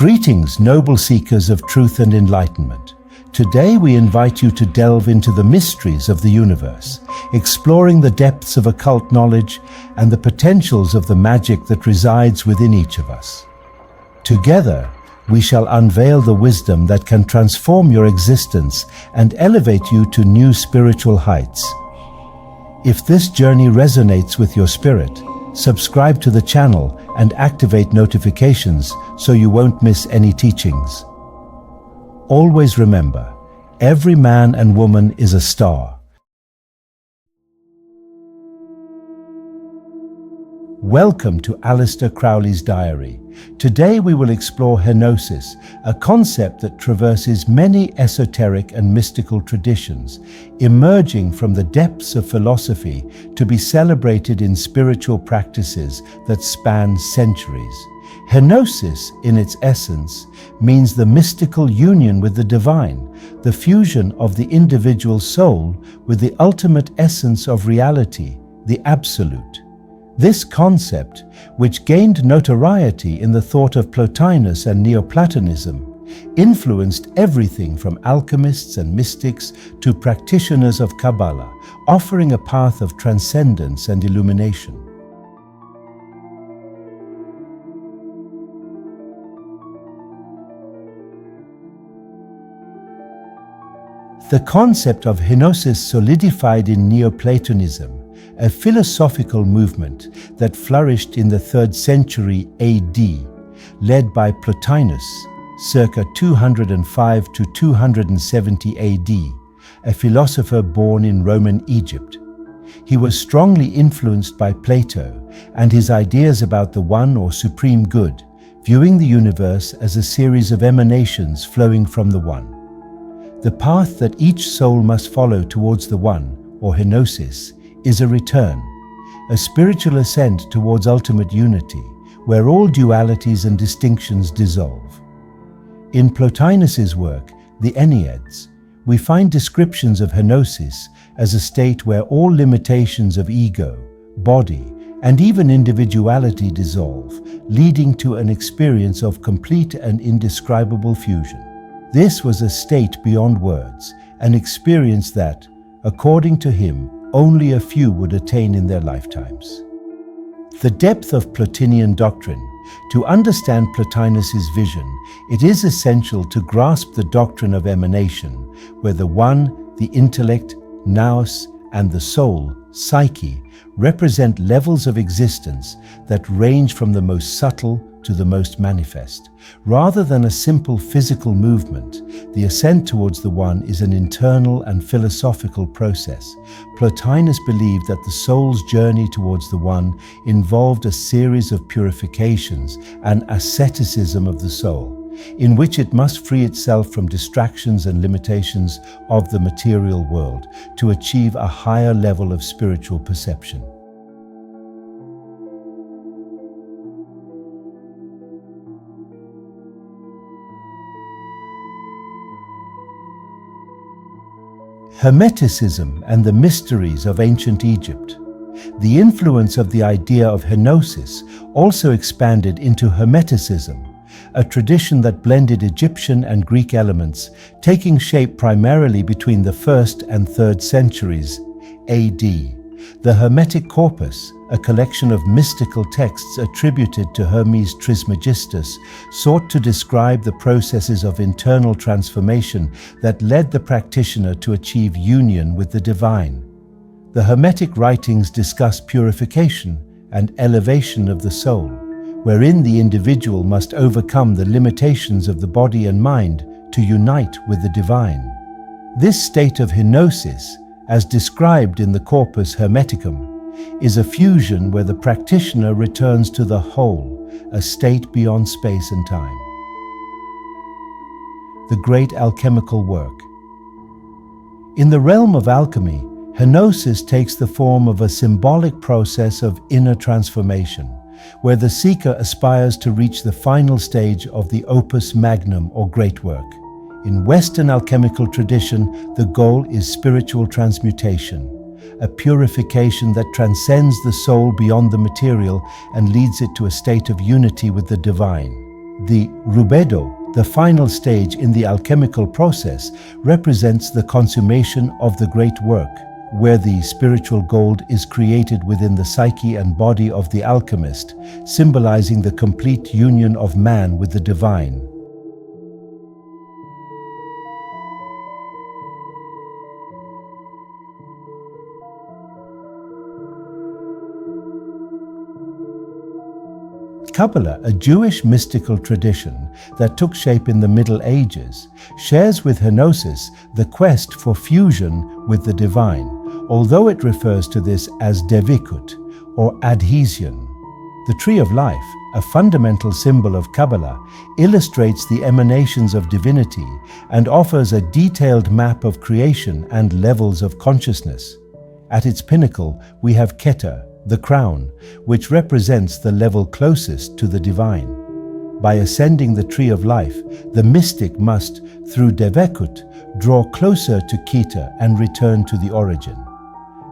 Greetings, noble seekers of truth and enlightenment. Today we invite you to delve into the mysteries of the universe, exploring the depths of occult knowledge and the potentials of the magic that resides within each of us. Together, we shall unveil the wisdom that can transform your existence and elevate you to new spiritual heights. If this journey resonates with your spirit, subscribe to the channel and activate notifications so you won't miss any teachings. Always remember, every man and woman is a star. Welcome to Aleister Crowley's diary. Today we will explore Henosis, a concept that traverses many esoteric and mystical traditions, emerging from the depths of philosophy to be celebrated in spiritual practices that span centuries. Henosis, in its essence, means the mystical union with the divine, the fusion of the individual soul with the ultimate essence of reality, the absolute. This concept, which gained notoriety in the thought of Plotinus and Neoplatonism, influenced everything from alchemists and mystics to practitioners of Kabbalah, offering a path of transcendence and illumination. The concept of Henosis solidified in Neoplatonism, a philosophical movement that flourished in the 3rd century AD, led by Plotinus, circa 205 to 270 AD, a philosopher born in Roman Egypt. He was strongly influenced by Plato and his ideas about the one or supreme good, viewing the universe as a series of emanations flowing from the one. The path that each soul must follow towards the one, or Henosis, is a return, a spiritual ascent towards ultimate unity, where all dualities and distinctions dissolve. In Plotinus's work, the Enneads, we find descriptions of Henosis as a state where all limitations of ego, body, and even individuality dissolve, leading to an experience of complete and indescribable fusion. This was a state beyond words, an experience that, according to him, only a few would attain in their lifetimes. The depth of Plotinian doctrine. To understand Plotinus's vision, it is essential to grasp the doctrine of emanation, where the one, the intellect, nous, and the soul, psyche, represent levels of existence that range from the most subtle to the most manifest. Rather than a simple physical movement, the ascent towards the one is an internal and philosophical process. Plotinus believed that the soul's journey towards the one involved a series of purifications and asceticism of the soul, in which it must free itself from distractions and limitations of the material world to achieve a higher level of spiritual perception. Hermeticism and the mysteries of ancient Egypt. The influence of the idea of Henosis also expanded into Hermeticism, a tradition that blended Egyptian and Greek elements, taking shape primarily between the 1st and 3rd centuries AD. The Hermetic corpus, a collection of mystical texts attributed to Hermes Trismegistus, sought to describe the processes of internal transformation that led the practitioner to achieve union with the divine. The Hermetic writings discuss purification and elevation of the soul, wherein the individual must overcome the limitations of the body and mind to unite with the divine. This state of Henosis, as described in the Corpus Hermeticum, is a fusion where the practitioner returns to the whole, a state beyond space and time. The great alchemical work. In the realm of alchemy, Henosis takes the form of a symbolic process of inner transformation, where the seeker aspires to reach the final stage of the opus magnum or great work. In Western alchemical tradition, the goal is spiritual transmutation, a purification that transcends the soul beyond the material and leads it to a state of unity with the divine. The rubedo, the final stage in the alchemical process, represents the consummation of the great work, where the spiritual gold is created within the psyche and body of the alchemist, symbolizing the complete union of man with the divine. Kabbalah, a Jewish mystical tradition that took shape in the Middle Ages, shares with Henosis the quest for fusion with the divine, although it refers to this as devikut, or adhesion. The Tree of Life, a fundamental symbol of Kabbalah, illustrates the emanations of divinity and offers a detailed map of creation and levels of consciousness. At its pinnacle, we have Keter, the crown, which represents the level closest to the divine. By ascending the Tree of Life, the mystic must, through Devekut, draw closer to Keter and return to the origin.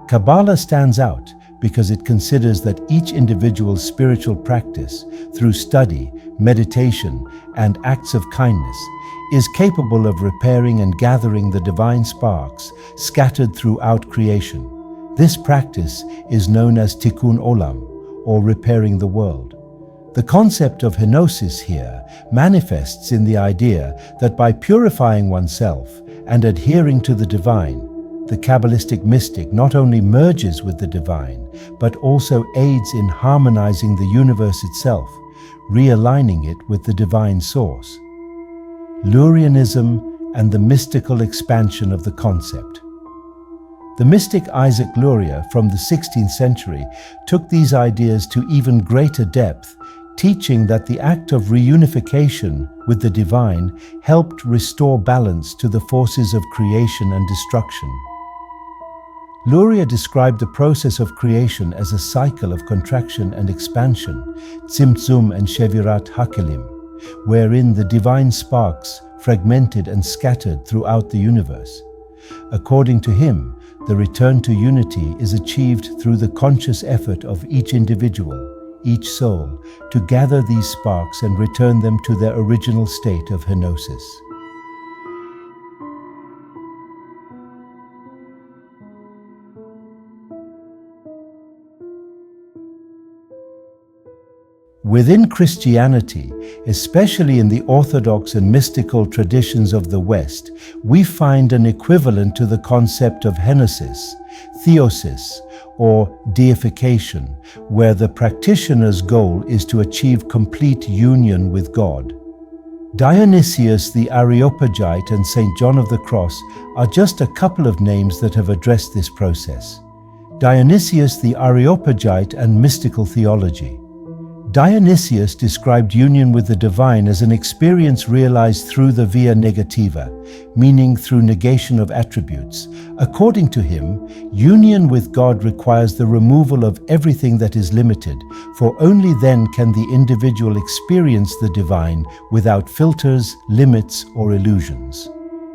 Kabbalah stands out because it considers that each individual's spiritual practice, through study, meditation, and acts of kindness, is capable of repairing and gathering the divine sparks scattered throughout creation. This practice is known as tikkun olam, or repairing the world. The concept of henosis here manifests in the idea that by purifying oneself and adhering to the divine, the Kabbalistic mystic not only merges with the divine, but also aids in harmonizing the universe itself, realigning it with the divine source. Lurianism and the mystical expansion of the concept. The mystic Isaac Luria from the 16th century took these ideas to even greater depth, teaching that the act of reunification with the divine helped restore balance to the forces of creation and destruction. Luria described the process of creation as a cycle of contraction and expansion, Tzimtzum and Shevirat Hakelim, wherein the divine sparks fragmented and scattered throughout the universe. According to him, the return to unity is achieved through the conscious effort of each individual, each soul, to gather these sparks and return them to their original state of henosis. Within Christianity, especially in the Orthodox and mystical traditions of the West, we find an equivalent to the concept of henosis, theosis, or deification, where the practitioner's goal is to achieve complete union with God. Dionysius the Areopagite and St. John of the Cross are just a couple of names that have addressed this process. Dionysius the Areopagite and mystical theology. Dionysius described union with the divine as an experience realized through the via negativa, meaning through negation of attributes. According to him, union with God requires the removal of everything that is limited, for only then can the individual experience the divine without filters, limits, or illusions.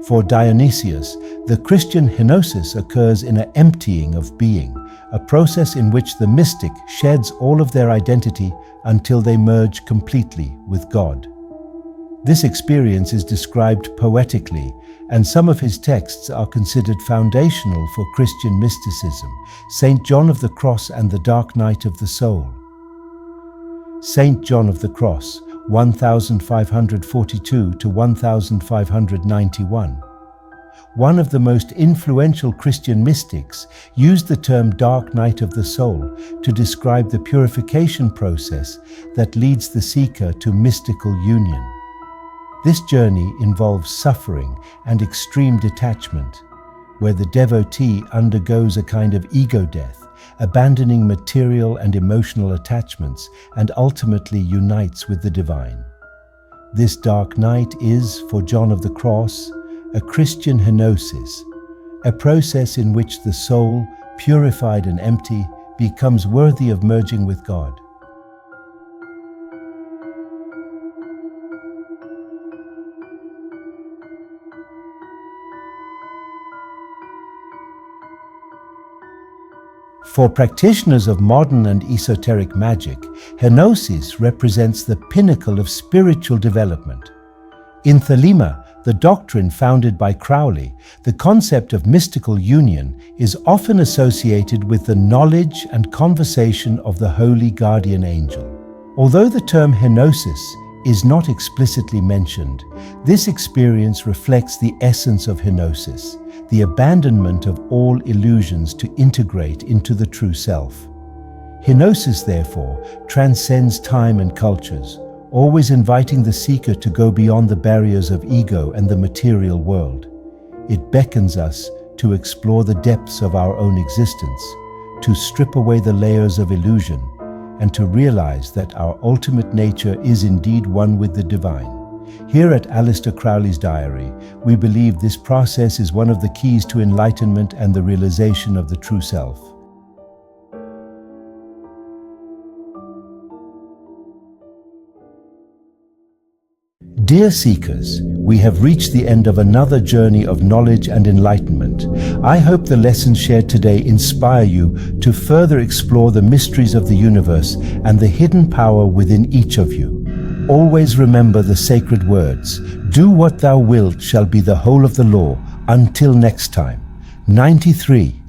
For Dionysius, the Christian henosis occurs in an emptying of being, a process in which the mystic sheds all of their identity until they merge completely with God. This experience is described poetically, and some of his texts are considered foundational for Christian mysticism, St. John of the Cross and the Dark Night of the Soul. St. John of the Cross, 1542 to 1591. One of the most influential Christian mystics used the term dark night of the soul to describe the purification process that leads the seeker to mystical union. This journey involves suffering and extreme detachment, where the devotee undergoes a kind of ego death, abandoning material and emotional attachments, and ultimately unites with the divine. This dark night is, for John of the Cross, a Christian henosis, a process in which the soul, purified and empty, becomes worthy of merging with God. For practitioners of modern and esoteric magic, Henosis represents the pinnacle of spiritual development. In Thelema, the doctrine founded by Crowley, the concept of mystical union is often associated with the knowledge and conversation of the holy guardian angel. Although the term Henosis is not explicitly mentioned, this experience reflects the essence of Henosis, the abandonment of all illusions to integrate into the true self. Henosis, therefore, transcends time and cultures, always inviting the seeker to go beyond the barriers of ego and the material world. It beckons us to explore the depths of our own existence, to strip away the layers of illusion, and to realize that our ultimate nature is indeed one with the divine. Here at Aleister Crowley's Diary, we believe this process is one of the keys to enlightenment and the realization of the true self. Dear seekers, we have reached the end of another journey of knowledge and enlightenment. I hope the lessons shared today inspire you to further explore the mysteries of the universe and the hidden power within each of you. Always remember the sacred words, "Do what thou wilt shall be the whole of the law." Until next time. 93.